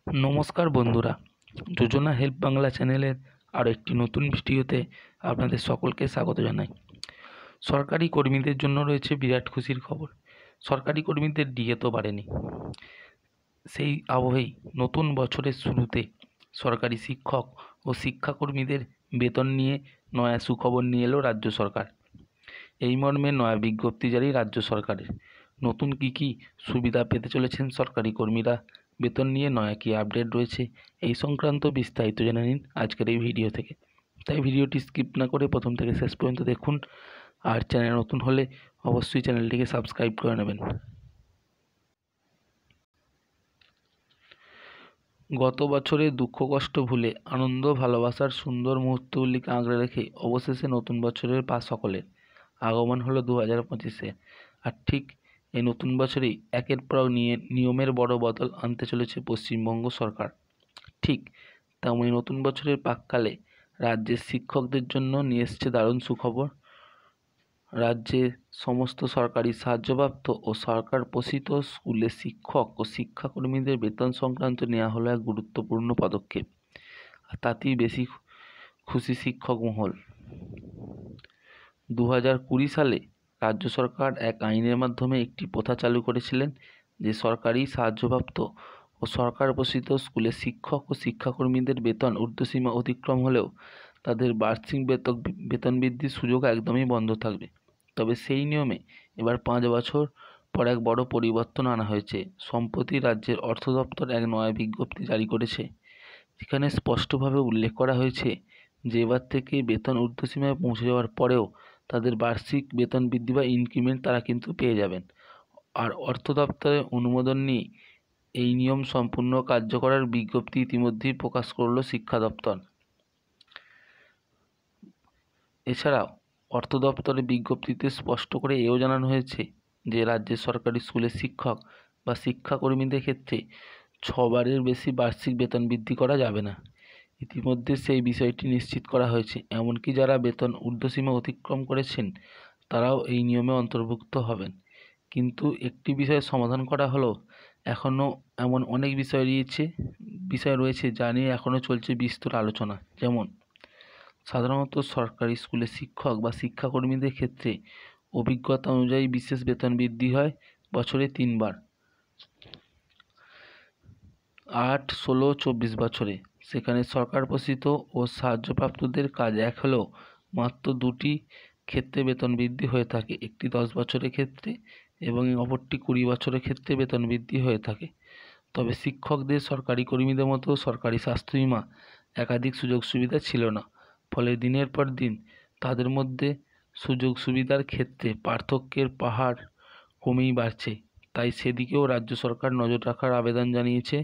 নমস্কার বন্ধুরা, যোজনা হেল্প বাংলা চ্যানেলের আরও একটি নতুন ভিডিওতে আপনাদের সকলকে স্বাগত জানাই। সরকারি কর্মীদের জন্য রয়েছে বিরাট খুশির খবর। সরকারি কর্মীদের ডিএ তো বাড়েনি। সেই আবহেই নতুন বছরের শুরুতে সরকারি শিক্ষক ও শিক্ষাকর্মীদের বেতন নিয়ে নয়া সুখবর নিয়ে এলো রাজ্য সরকার। এই মর্মে নয়া বিজ্ঞপ্তি জারি রাজ্য সরকারের। নতুন কী সুবিধা পেতে চলেছেন সরকারি কর্মীরা, বেতন নিয়ে নয়া কী আপডেট রয়েছে, এই সংক্রান্ত বিস্তারিত জেনে নিন আজকের এই ভিডিও থেকে। তাই ভিডিওটি স্কিপ না করে প্রথম থেকে শেষ পর্যন্ত দেখুন। আর চ্যানেল নতুন হলে অবশ্যই চ্যানেলটিকে সাবস্ক্রাইব করে নেবেন। গত বছরে দুঃখ কষ্ট ভুলে আনন্দ ভালোবাসার সুন্দর মুহূর্তগুলিকে আঁকড়ে রেখে অবশেষে নতুন বছরের সকলের আগমন হলো 2025-এ। আর ঠিক এই নতুন বছরেই একের পর নিয়মের বড় বদল আনতে চলেছে পশ্চিমবঙ্গ সরকার। ঠিক তেমনই নতুন বছরের প্রাক্কালে রাজ্যের শিক্ষকদের জন্য নিয়ে এসছে দারুণ সুখবর। রাজ্যে সমস্ত সরকারি সাহায্যপ্রাপ্ত ও সরকার পোষিত স্কুলের শিক্ষক ও শিক্ষাকর্মীদের বেতন সংক্রান্ত নেওয়া হলো এক গুরুত্বপূর্ণ পদক্ষেপ। আর তাতেই বেশি খুশি শিক্ষক মহল। 2020 সালে রাজ্য সরকার এক আইনের মাধ্যমে একটি প্রথা চালু করেছিলেন যে সরকারি সাহায্যপ্রাপ্ত ও সরকার পোষিত স্কুলের শিক্ষক ও শিক্ষাকর্মীদের বেতন ঊর্ধ্বসীমা অতিক্রম হলেও তাদের বার্ষিক বেতন বৃদ্ধির সুযোগ একদমই বন্ধ থাকবে। তবে সেই নিয়মে এবার 5 বছর পর এক বড় পরিবর্তন আনা হয়েছে। সম্প্রতি রাজ্যের অর্থ দপ্তর এক নয়া বিজ্ঞপ্তি জারি করেছে, যেখানে স্পষ্টভাবে উল্লেখ করা হয়েছে যে এবার থেকে বেতন ঊর্ধ্বসীমায় পৌঁছে যাওয়ার পরেও তাদের বার্ষিক বেতন বৃদ্ধি বা ইনক্রিমেন্ট তারা কিন্তু পেয়ে যাবেন। আর অর্থ দপ্তরের অনুমোদন নিয়ে এই নিয়ম সম্পূর্ণ কার্যকরের বিজ্ঞপ্তি ইতিমধ্যেই প্রকাশ করল শিক্ষা দপ্তর। এছাড়াও অর্থ দপ্তরের বিজ্ঞপ্তিতে স্পষ্ট করে এও জানানো হয়েছে যে রাজ্যের সরকারি স্কুলের শিক্ষক বা শিক্ষাকর্মীদের ক্ষেত্রে 6 বারের বেশি বার্ষিক বেতন বৃদ্ধি করা যাবে না। ইতিমধ্যে সেই বিষয়টি নিশ্চিত করা হয়েছে। এমনকি যারা বেতন ঊর্ধ্বসীমা অতিক্রম করেছেন তারাও এই নিয়মে অন্তর্ভুক্ত হবেন। কিন্তু একটি বিষয় সমাধান করা হলো, এখনও এমন অনেক বিষয় রয়েছে যা নিয়ে এখনও চলছে বিস্তর আলোচনা। যেমন সাধারণত সরকারি স্কুলের শিক্ষক বা শিক্ষাকর্মীদের ক্ষেত্রে অভিজ্ঞতা অনুযায়ী বিশেষ বেতন বৃদ্ধি হয় বছরে 3 বার, 8, 16, 24 বছরে। সেখানে সরকার পোষিত ও সাহায্যপ্রাপ্তদের কাজ এক হলেও মাত্র 2টি ক্ষেত্রে বেতন বৃদ্ধি হয়ে থাকে। একটি 10 বছরের ক্ষেত্রে এবং অপরটি 20 বছরের ক্ষেত্রে বেতন বৃদ্ধি হয়ে থাকে। তবে শিক্ষকদের সরকারি কর্মীদের মতো সরকারি স্বাস্থ্য বিমা একাধিক সুযোগ সুবিধা ছিল না। ফলে দিনের পর দিন তাদের মধ্যে সুযোগ সুবিধার ক্ষেত্রে পার্থক্যের পাহাড় কমেই বাড়ছে। তাই সেদিকেও রাজ্য সরকার নজর রাখার আবেদন জানিয়েছে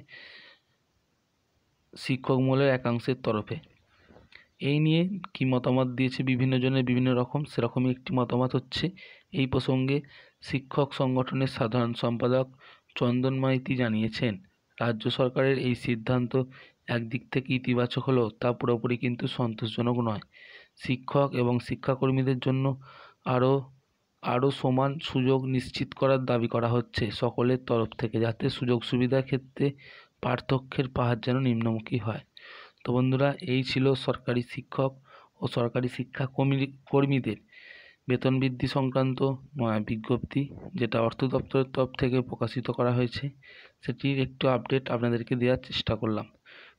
শিক্ষক মহলের একাংশের তরফে। এই নিয়ে কি মতামত দিয়েছে বিভিন্ন জনের বিভিন্ন রকম, সেরকমই একটি মতামত হচ্ছে এই প্রসঙ্গে শিক্ষক সংগঠনের সাধারণ সম্পাদক চন্দন মাইতি জানিয়েছেন, রাজ্য সরকারের এই সিদ্ধান্ত একদিক থেকে ইতিবাচক হলেও তা পুরোপুরি কিন্তু সন্তোষজনক নয়। শিক্ষক এবং শিক্ষাকর্মীদের জন্য আরও সমান সুযোগ নিশ্চিত করার দাবি করা হচ্ছে সকলের তরফ থেকে, যাতে সুযোগ সুবিধার ক্ষেত্রে পার্থক্যের পাহাড় যেন নিম্নমুখী হয়। তো বন্ধুরা, এই ছিল সরকারি শিক্ষক ও সরকারি কর্মীদের বেতন বৃদ্ধি সংক্রান্ত নয়া বিজ্ঞপ্তি, যেটা অর্থ দপ্তরের তরফ থেকে প্রকাশিত করা হয়েছে। সেটির একটু আপডেট আপনাদেরকে দেওয়ার চেষ্টা করলাম।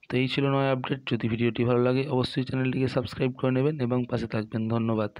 তো এই ছিল নয়া আপডেট। যদি ভিডিওটি ভালো লাগে অবশ্যই চ্যানেলটিকে সাবস্ক্রাইব করে নেবেন এবং পাশে থাকবেন। ধন্যবাদ।